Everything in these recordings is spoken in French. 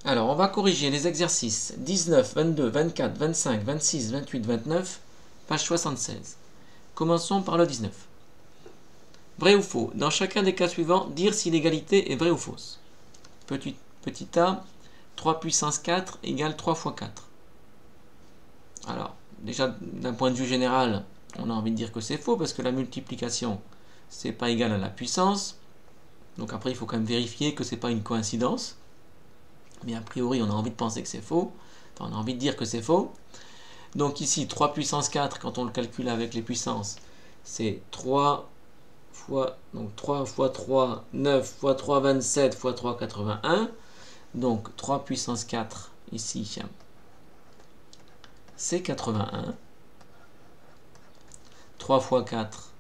Alors, on va corriger les exercices 19, 22, 24, 25, 26, 28, 29, page 76. Commençons par le 19. Vrai ou faux? Dans chacun des cas suivants, dire si l'égalité est vraie ou fausse. Petit a, 3 puissance 4 égale 3 fois 4. Alors, déjà, d'un point de vue général, on a envie de dire que c'est faux parce que la multiplication, c'est pas égal à la puissance. Donc après, il faut quand même vérifier que c'est pas une coïncidence. Mais a priori, on a envie de penser que c'est faux. Enfin, on a envie de dire que c'est faux. Donc ici, 3 puissance 4, quand on le calcule avec les puissances, c'est 3 fois, donc 3 fois 3, 9 fois 3, 27 fois 3, 81. Donc 3 puissance 4, ici, c'est 81. 3 fois 4,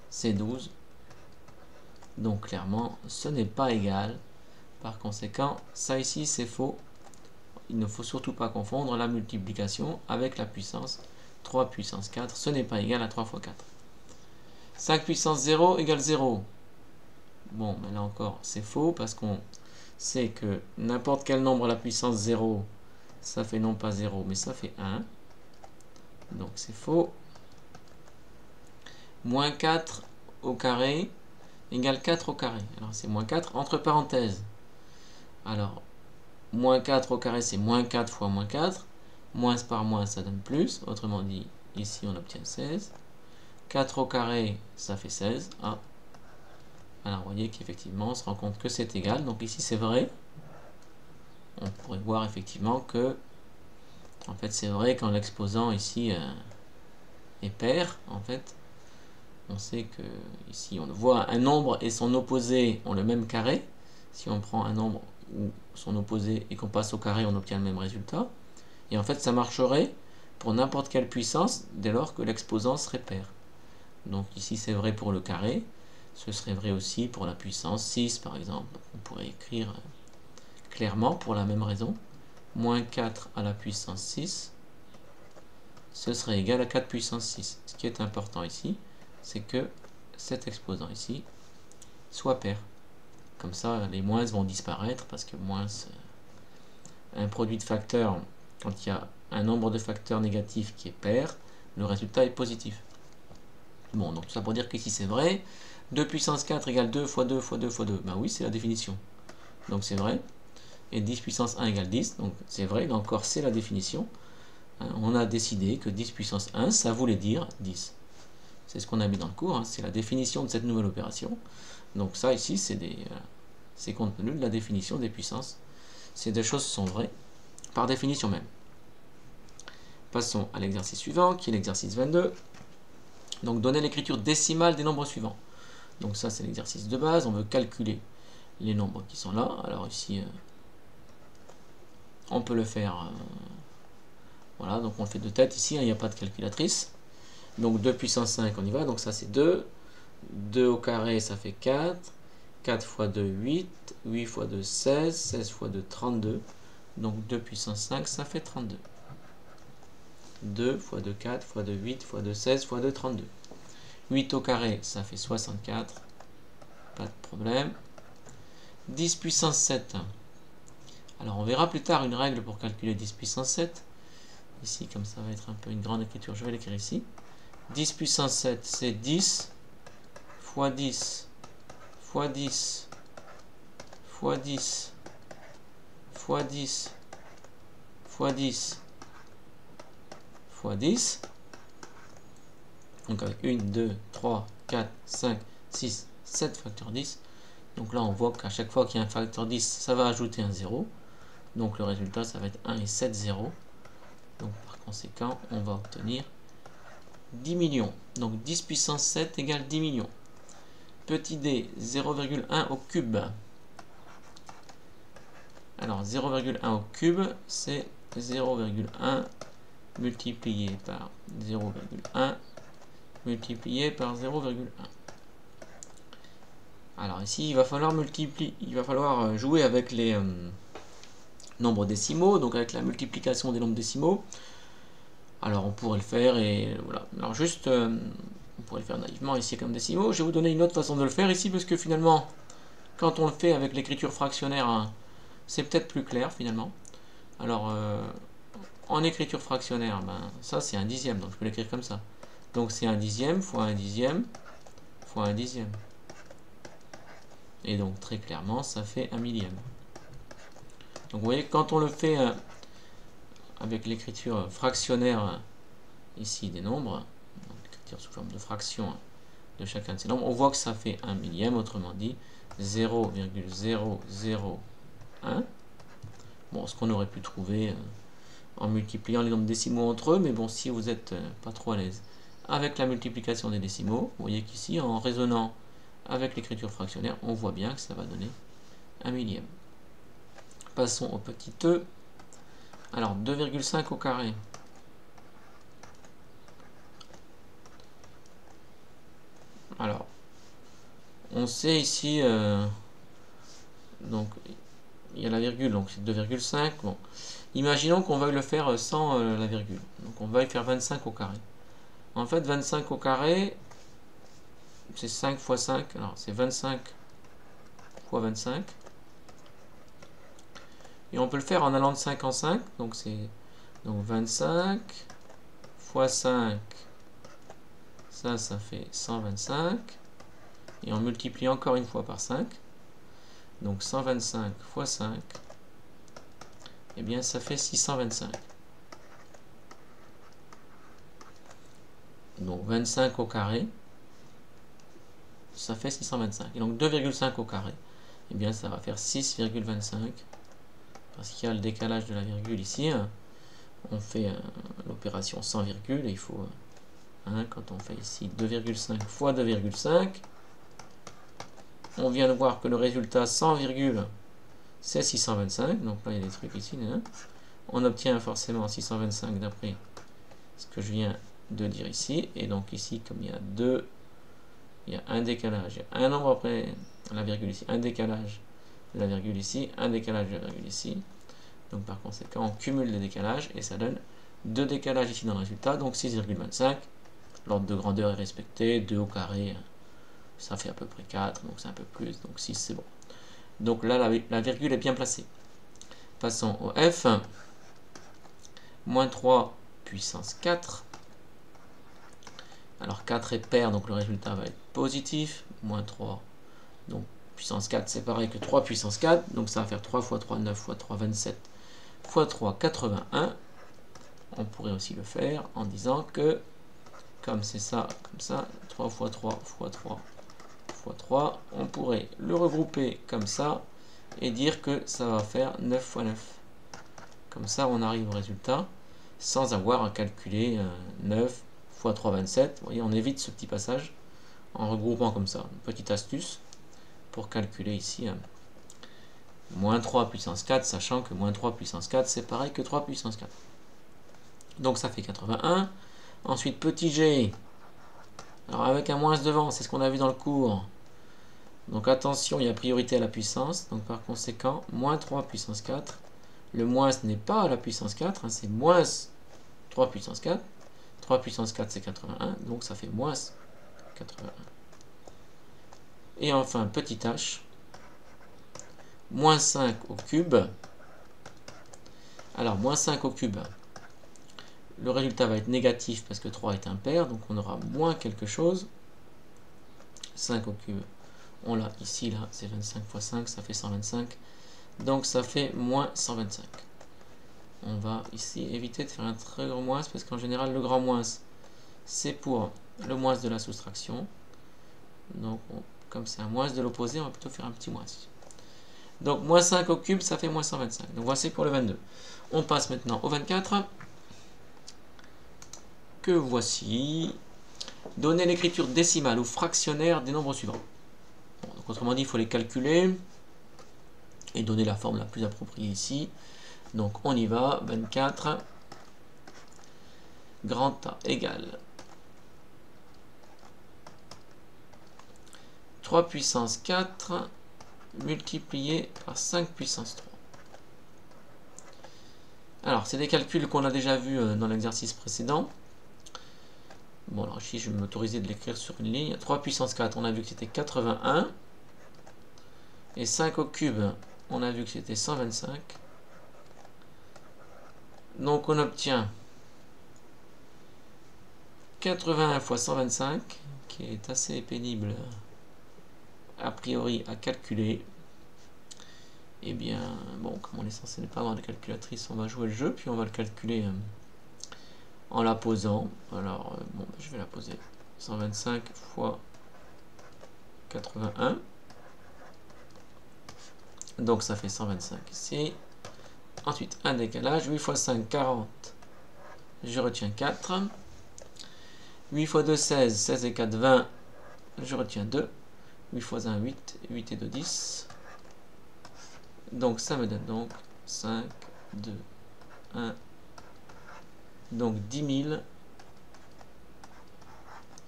c'est 12. Donc clairement, ce n'est pas égal. Par conséquent, ça ici, c'est faux. Il ne faut surtout pas confondre la multiplication avec la puissance. 3 puissance 4, ce n'est pas égal à 3 fois 4. 5 puissance 0 égale 0. Bon, mais là encore, c'est faux parce qu'on sait que n'importe quel nombre à la puissance 0, ça fait non pas 0, mais ça fait 1. Donc c'est faux. Moins 4 au carré égale 4 au carré. Alors c'est moins 4 entre parenthèses. Alors, moins 4 au carré, c'est moins 4 fois moins 4. Moins par moins, ça donne plus. Autrement dit, ici, on obtient 16. 4 au carré, ça fait 16. Ah. Alors, vous voyez qu'effectivement, on se rend compte que c'est égal. Donc ici, c'est vrai. On pourrait voir effectivement que, en fait, c'est vrai quand l'exposant ici est pair. En fait, on sait que ici, on voit un nombre et son opposé ont le même carré. Si on prend un nombre ou son opposé et qu'on passe au carré, on obtient le même résultat. Et en fait, ça marcherait pour n'importe quelle puissance dès lors que l'exposant serait pair. Donc ici, c'est vrai pour le carré. Ce serait vrai aussi pour la puissance 6, par exemple. On pourrait écrire clairement pour la même raison. Moins 4 à la puissance 6, ce serait égal à 4 puissance 6. Ce qui est important ici, c'est que cet exposant ici soit pair. Comme ça, les moins vont disparaître parce que moins, un produit de facteurs, quand il y a un nombre de facteurs négatifs qui est pair, le résultat est positif. Bon, donc tout ça pour dire qu'ici c'est vrai. 2 puissance 4 égale 2 fois 2 fois 2 fois 2. Ben oui, c'est la définition. Donc c'est vrai. Et 10 puissance 1 égale 10. Donc c'est vrai, là encore c'est la définition. On a décidé que 10 puissance 1, ça voulait dire 10. C'est ce qu'on a mis dans le cours. C'est la définition de cette nouvelle opération. Donc ça ici, c'est compte tenu de la définition des puissances. Ces deux choses sont vraies, par définition même. Passons à l'exercice suivant, qui est l'exercice 22. Donc donner l'écriture décimale des nombres suivants. Donc ça c'est l'exercice de base, on veut calculer les nombres qui sont là. Alors ici, on peut le faire, voilà, donc on le fait de tête ici, il n'y a pas de calculatrice. Donc 2 puissance 5, on y va, donc ça c'est 2. 2 au carré, ça fait 4. 4 fois 2, 8. 8 fois 2, 16. 16 fois 2, 32. Donc 2 puissance 5, ça fait 32. 2 fois 2, 4 fois 2, 8 fois 2, 16 fois 2, 32. 8 au carré, ça fait 64. Pas de problème. 10 puissance 7. Alors on verra plus tard une règle pour calculer 10 puissance 7. Ici, comme ça va être un peu une grande écriture, je vais l'écrire ici. 10 puissance 7, c'est 10 fois 10 fois 10 fois 10 fois 10 fois 10 fois 10. Donc avec 1, 2, 3, 4, 5, 6, 7 facteurs 10. Donc là on voit qu'à chaque fois qu'il y a un facteur 10, ça va ajouter un 0. Donc le résultat ça va être 1 et 7 0. Donc par conséquent on va obtenir 10 millions. Donc 10 puissance 7 égale 10 millions. Petit d, 0,1 au cube. Alors 0,1 au cube, c'est 0,1 multiplié par 0,1 multiplié par 0,1. Alors ici, il va falloir jouer avec les nombres décimaux, donc avec la multiplication des nombres décimaux. Alors on pourrait le faire et voilà. Alors juste, on pourrait le faire naïvement ici comme décimaux. Je vais vous donner une autre façon de le faire ici parce que finalement, Quand on le fait avec l'écriture fractionnaire, hein, c'est peut-être plus clair finalement. Alors, en écriture fractionnaire, ben, ça c'est un dixième, donc je peux l'écrire comme ça. Donc c'est un dixième fois un dixième fois un dixième. Et donc très clairement, ça fait un millième. Donc vous voyez, quand on le fait avec l'écriture fractionnaire ici des nombres, l'écriture sous forme de fraction de chacun de ces nombres, on voit que ça fait un millième, autrement dit 0,001. Bon, ce qu'on aurait pu trouver en multipliant les nombres décimaux entre eux, mais bon, si vous n'êtes pas trop à l'aise avec la multiplication des décimaux, vous voyez qu'ici, en raisonnant avec l'écriture fractionnaire, on voit bien que ça va donner un millième. Passons au petit e. Alors, 2,5 au carré. Alors, on sait ici, donc, il y a la virgule, donc c'est 2,5. Bon. Imaginons qu'on veuille le faire sans la virgule. Donc, on veuille faire 25 au carré. En fait, 25 au carré, c'est 5 fois 5. Alors, c'est 25 fois 25. Et on peut le faire en allant de 5 en 5. Donc, c'est 25 fois 5. Ça fait 125. Et on multiplie encore une fois par 5. Donc, 125 fois 5. Eh bien, ça fait 625. Donc 25 au carré, ça fait 625. Et donc 2,5 au carré, eh bien ça va faire 6,25. Parce qu'il y a le décalage de la virgule ici. On fait l'opération sans virgule et il faut, quand on fait ici 2,5 fois 2,5, on vient de voir que le résultat sans virgule, c'est 625. Donc là, il y a des trucs ici. On obtient forcément 625 d'après ce que je viens de dire ici. Et donc ici, comme il y a il y a un décalage, il y a un nombre après la virgule ici, un décalage de la virgule ici, un décalage de la virgule ici. Donc par conséquent, on cumule les décalages et ça donne 2 décalages ici dans le résultat, donc 6,25. L'ordre de grandeur est respecté, 2 au carré, ça fait à peu près 4, donc c'est un peu plus, donc 6 c'est bon. Donc là, la virgule est bien placée. Passons au f. Moins 3 puissance 4. Alors 4 est pair, donc le résultat va être positif. Moins 3, donc puissance 4, c'est pareil que 3 puissance 4. Donc ça va faire 3 fois 3, 9 fois 3, 27 fois 3, 81. On pourrait aussi le faire en disant que, comme c'est ça, comme ça, 3 fois 3 fois 3 fois 3, on pourrait le regrouper comme ça et dire que ça va faire 9 fois 9. Comme ça, on arrive au résultat sans avoir à calculer 9 fois 3, 27. Vous voyez, on évite ce petit passage en regroupant comme ça. Une petite astuce pour calculer ici moins 3 puissance 4, sachant que moins 3 puissance 4, c'est pareil que 3 puissance 4. Donc ça fait 81. Ensuite, petit g. Alors avec un moins devant, c'est ce qu'on a vu dans le cours. Donc attention, il y a priorité à la puissance. Donc par conséquent, moins 3 puissance 4. Le moins n'est pas à la puissance 4, c'est moins 3 puissance 4. 3 puissance 4, c'est 81. Donc ça fait moins 81. Et enfin, petit h. Moins 5 au cube. Alors, moins 5 au cube. Le résultat va être négatif parce que 3 est impair. Donc on aura moins quelque chose. 5 au cube. On l'a ici, là, c'est 25 fois 5, ça fait 125. Donc ça fait moins 125. On va ici éviter de faire un très grand moins parce qu'en général, le grand moins, c'est pour le moins de la soustraction. Donc, comme c'est un moins de l'opposé, on va plutôt faire un petit moins. Donc, moins 5 au cube, ça fait moins 125. Donc, voici pour le 22. On passe maintenant au 24. Que voici. Donner l'écriture décimale ou fractionnaire des nombres suivants. Bon, donc, autrement dit, il faut les calculer et donner la forme la plus appropriée ici. Donc, on y va. 24. Grand A égale 3 puissance 4 multiplié par 5 puissance 3. Alors, c'est des calculs qu'on a déjà vus dans l'exercice précédent. Bon, alors ici, je vais m'autoriser de l'écrire sur une ligne. 3 puissance 4, on a vu que c'était 81. Et 5 au cube, on a vu que c'était 125. Donc on obtient 81 fois 125, qui est assez pénible a priori à calculer. Et bien, bon, comme on est censé ne pas avoir de calculatrice, on va jouer le jeu, puis on va le calculer en la posant. Alors, bon, je vais la poser. 125 fois 81. Donc ça fait 125 ici. Ensuite, un décalage. 8 fois 5, 40. Je retiens 4. 8 fois 2, 16. 16 et 4, 20. Je retiens 2. 8 fois 1, 8. 8 et 2, 10. Donc ça me donne donc 5, 2, 1. Donc 10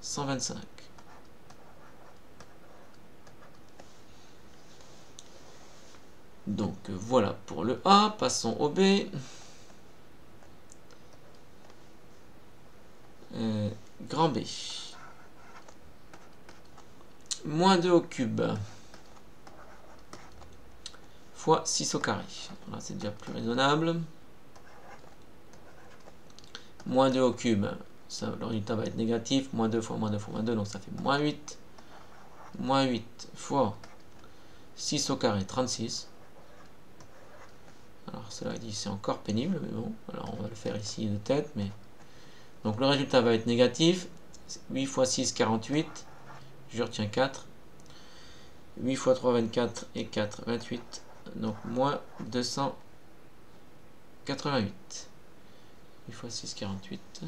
125. Donc voilà pour le A. Passons au B. Grand B. Moins 2 au cube fois 6 au carré. Là, c'est déjà plus raisonnable. Moins 2 au cube, ça, le résultat va être négatif. Moins 2 fois moins 2 fois moins 2, donc ça fait moins 8. Moins 8 fois 6 au carré, 36. Alors cela dit, c'est encore pénible, mais bon. Alors on va le faire ici de tête, mais... Donc le résultat va être négatif. 8 fois 6, 48. Je retiens 4. 8 fois 3, 24 et 4, 28. Donc moins 288. 8 fois 6, 48.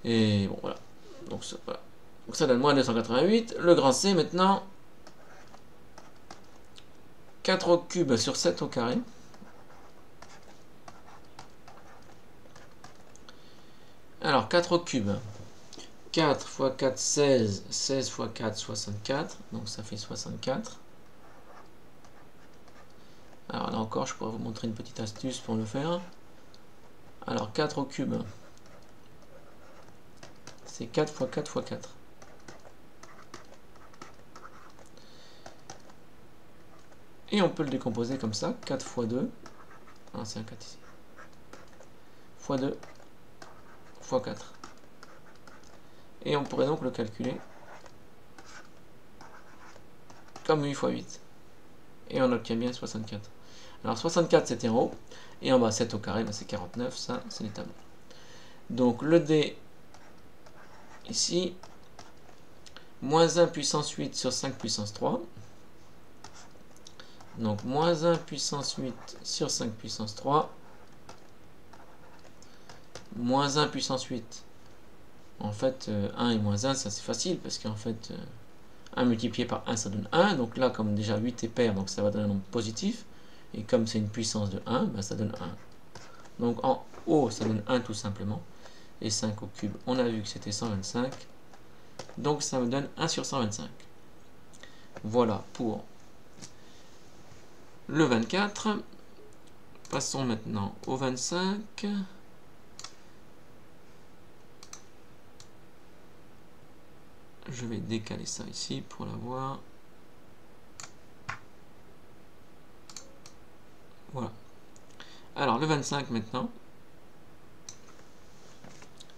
Et bon, voilà. Donc ça donne moins 288. Le grand C maintenant. 4 au cube sur 7 au carré. Alors 4 au cube. 4 fois 4, 16. 16 fois 4, 64. Donc ça fait 64. Alors là encore, je pourrais vous montrer une petite astuce pour le faire. Alors 4 au cube. C'est 4 fois 4 fois 4. Et on peut le décomposer comme ça. 4 fois 2. Ah, c'est un 4 ici. Fois 2. Fois 4. Et on pourrait donc le calculer comme 8 fois 8. Et on obtient bien 64. Alors 64 c'était en haut. Et en bas 7 au carré, ben c'est 49. Ça, c'est les tableaux. Donc le D ici. Moins 1 puissance 8 sur 5 puissance 3. Donc moins 1 puissance 8 sur 5 puissance 3. Moins 1 puissance 8. En fait, 1 et moins 1, ça c'est facile, parce qu'en fait, 1 multiplié par 1, ça donne 1. Donc là, comme déjà 8 est pair, donc ça va donner un nombre positif. Et comme c'est une puissance de 1, ben ça donne 1. Donc en haut, ça donne 1 tout simplement. Et 5 au cube, on a vu que c'était 125. Donc ça me donne 1 sur 125. Voilà pour le 24. Passons maintenant au 25. Je vais décaler ça ici pour l'avoir. Voilà. Alors le 25 maintenant.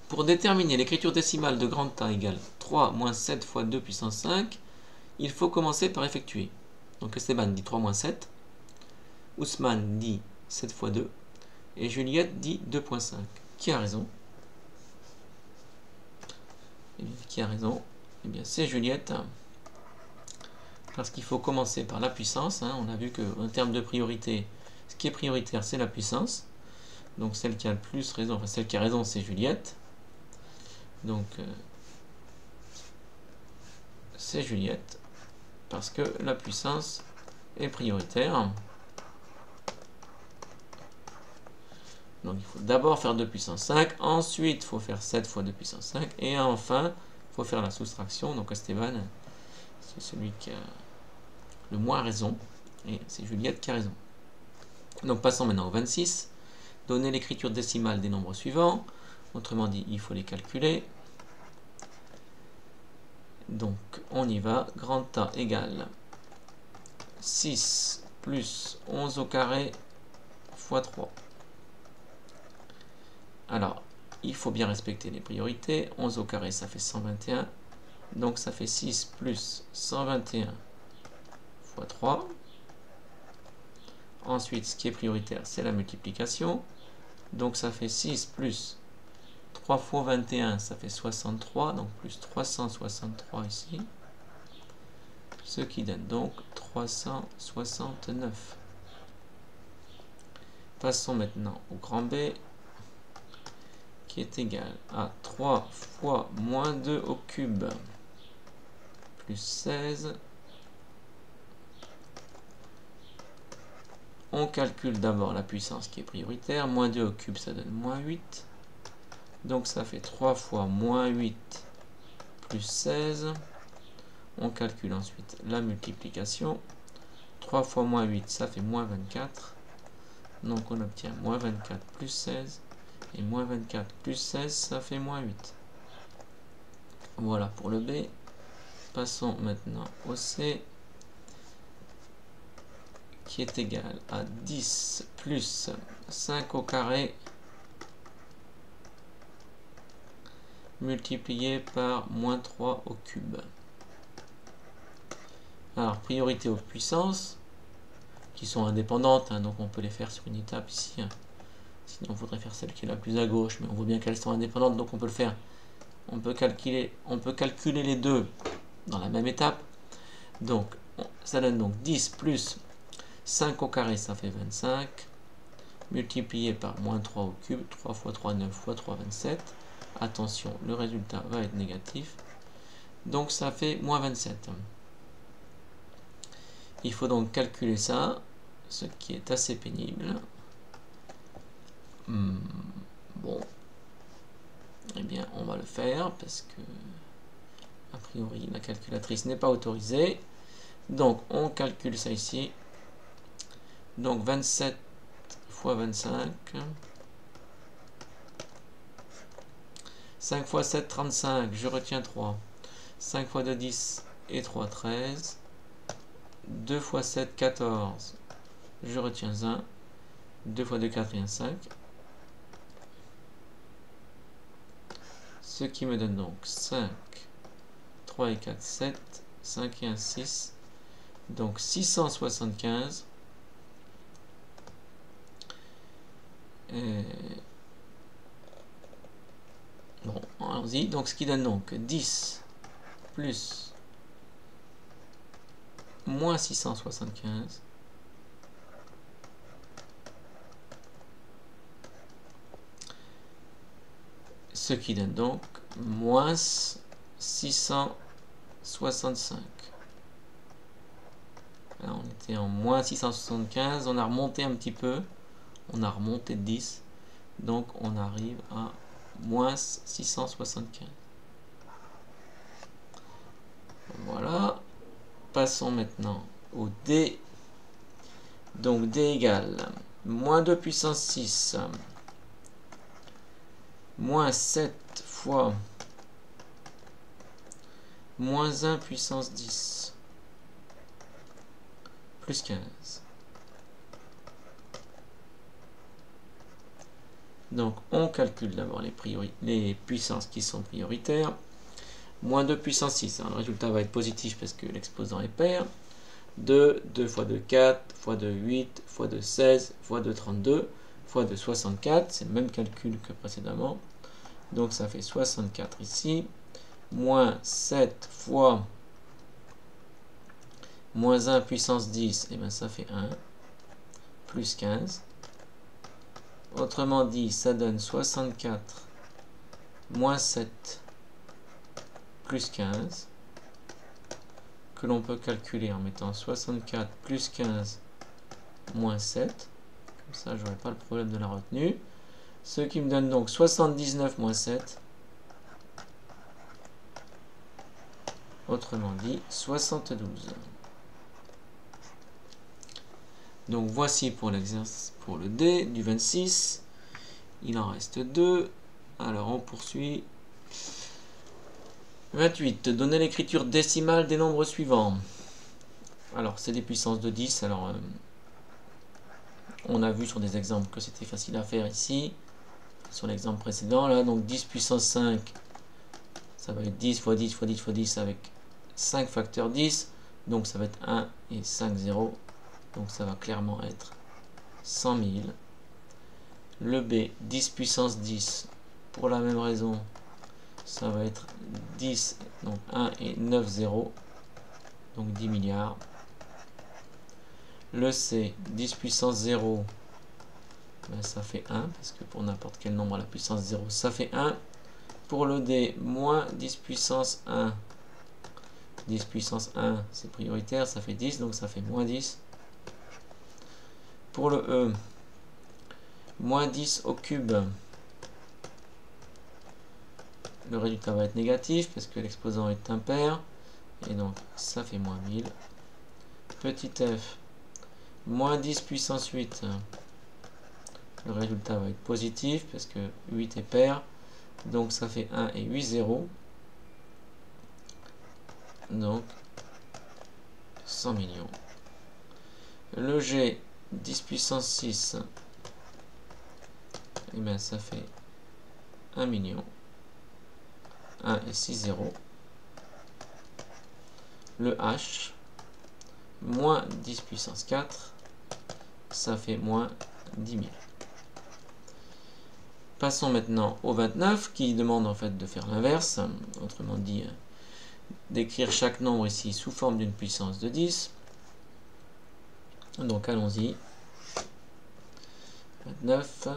Pour déterminer l'écriture décimale de grande taille égale 3 moins 7 fois 2 puissance 5, il faut commencer par effectuer. Donc Esteban dit 3 moins 7. Ousmane dit 7 fois 2. Et Juliette dit 2.5. Qui a raison? Qui a raison? Eh bien, c'est Juliette. Parce qu'il faut commencer par la puissance. On a vu qu'en termes de priorité, ce qui est prioritaire, c'est la puissance. Donc, celle qui a le plus raison, enfin, celle qui a raison, c'est Juliette. Donc, c'est Juliette. Parce que la puissance est prioritaire. Donc, il faut d'abord faire 2 puissance 5. Ensuite, il faut faire 7 fois 2 puissance 5. Et enfin, il faut faire la soustraction. Donc, Esteban, c'est celui qui a le moins raison. Et c'est Juliette qui a raison. Donc, passons maintenant au 26. Donner l'écriture décimale des nombres suivants. Autrement dit, il faut les calculer. Donc, on y va. Grand A égale 6 plus 11 au carré fois 3. Alors, il faut bien respecter les priorités. 11 au carré, ça fait 121. Donc, ça fait 6 plus 121 fois 3. Ensuite, ce qui est prioritaire, c'est la multiplication. Donc, ça fait 6 plus 3 fois 21, ça fait 63. Donc, plus 363 ici. Ce qui donne donc 369. Passons maintenant au grand B, qui est égal à 3 fois moins 2 au cube, plus 16. On calcule d'abord la puissance qui est prioritaire. Moins 2 au cube, ça donne moins 8. Donc ça fait 3 fois moins 8 plus 16. On calcule ensuite la multiplication. 3 fois moins 8, ça fait moins 24. Donc on obtient moins 24 plus 16. Et moins 24 plus 16, ça fait moins 8. Voilà pour le B. Passons maintenant au C, qui est égal à 10 plus 5 au carré multiplié par moins 3 au cube. Alors, priorité aux puissances, qui sont indépendantes, hein, donc on peut les faire sur une étape ici. Hein. Sinon, il faudrait faire celle qui est la plus à gauche, mais on voit bien qu'elles sont indépendantes, donc on peut le faire. On peut calculer les deux dans la même étape. Donc, ça donne donc 10 plus 5 au carré, ça fait 25, multiplié par moins 3 au cube, 3 fois 3, 9 fois 3, 27. Attention, le résultat va être négatif. Donc ça fait moins 27. Il faut donc calculer ça, ce qui est assez pénible. Bon, eh bien on va le faire parce que a priori la calculatrice n'est pas autorisée. Donc on calcule ça ici. Donc 27 fois 25. 5 fois 7, 35. Je retiens 3. 5 fois 2, 10. Et 3, 13. 2 fois 7, 14. Je retiens 1. 2 fois 2, 4 et 5. Ce qui me donne donc 5. 3 et 4, 7. 5 et 1, 6. Donc 675. Bon, allons-y. Donc, ce qui donne donc 10 plus moins 675. Ce qui donne donc moins 665. Là, on était en moins 675. On a remonté un petit peu. On a remonté de 10. Donc, on arrive à moins 675. Voilà. Passons maintenant au D. Donc, D égale moins 2 puissance 6. Moins 7 fois moins 1 puissance 10. Plus 15. Donc, on calcule d'abord les puissances qui sont prioritaires. Moins 2 puissance 6. Alors, le résultat va être positif parce que l'exposant est pair. 2, 2 fois 2, 4, fois 2, 8, fois 2, 16, fois 2, 32, fois 2, 64. C'est le même calcul que précédemment. Donc, ça fait 64 ici. Moins 7 fois moins 1 puissance 10. Et bien, ça fait 1. Plus 15. Autrement dit, ça donne 64 moins 7 plus 15, que l'on peut calculer en mettant 64 plus 15 moins 7. Comme ça, je n'aurai pas le problème de la retenue. Ce qui me donne donc 79 moins 7. Autrement dit, 72. Donc voici pour l'exercice pour le D du 26. Il en reste 2. Alors on poursuit. 28. Donner l'écriture décimale des nombres suivants. Alors, c'est des puissances de 10. Alors, on a vu sur des exemples que c'était facile à faire ici. Sur l'exemple précédent, là, donc 10 puissance 5, ça va être 10 fois 10 fois 10 fois 10 avec 5 facteurs 10. Donc, ça va être 1 et 5 0. Donc, ça va clairement être 100 000. Le B, 10 puissance 10, pour la même raison, ça va être 10, donc 1 et 9 0, donc 10 milliards. Le C, 10 puissance 0, ben ça fait 1, parce que pour n'importe quel nombre à la puissance 0, ça fait 1. Pour le D, moins 10 puissance 1, 10 puissance 1, c'est prioritaire, ça fait 10, donc ça fait moins 10. Pour le E, moins 10 au cube, le résultat va être négatif parce que l'exposant est impair, et donc ça fait moins 1000. Petit f, moins 10 puissance 8, le résultat va être positif parce que 8 est pair, donc ça fait 1 et 8 0, donc 100 millions. Le G, 10 puissance 6, et bien ça fait 1 million, 1 et 6 0. Le H, moins 10 puissance 4, ça fait moins 10 000. Passons maintenant au 29 qui demande en fait de faire l'inverse, autrement dit d'écrire chaque nombre ici sous forme d'une puissance de 10. Donc allons-y. 29,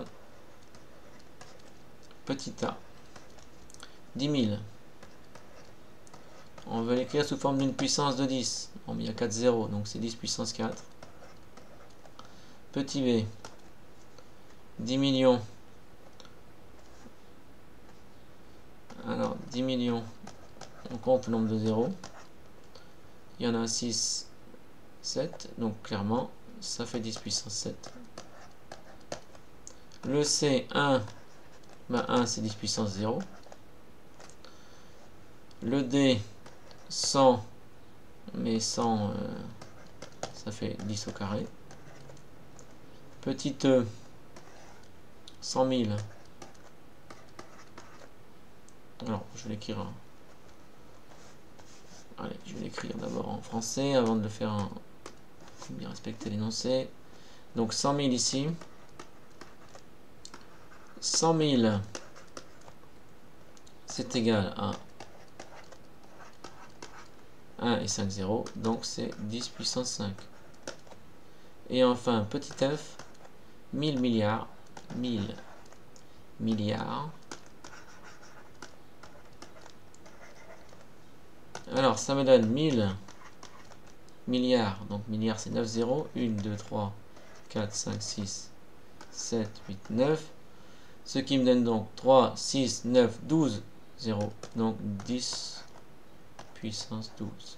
petit a, 10 000. On veut l'écrire sous forme d'une puissance de 10. Bon, mais il y a 4 zéros, donc c'est 10 puissance 4. Petit b, 10 millions. Alors, 10 millions, on compte le nombre de zéros. Il y en a 6, 7, donc clairement, ça fait 10 puissance 7. Le C, 1, ben 1 c'est 10 puissance 0. Le D, 100, mais 100, ça fait 10 au carré. Petit e, 100 000. Alors, je vais l'écrire. Allez, je vais l'écrire d'abord en français avant de le faire en. Faut bien respecter l'énoncé. Donc 100 000 ici. 100 000, c'est égal à 1 et 5 0, donc c'est 10 puissance 5. Et enfin, petit f, 1000 milliards, 1000 milliards. Alors, ça me donne 1000 milliards, donc milliards c'est 9 0, 1, 2, 3, 4, 5, 6, 7, 8, 9. Ce qui me donne donc 3, 6, 9, 12, 0, donc 10 puissance 12.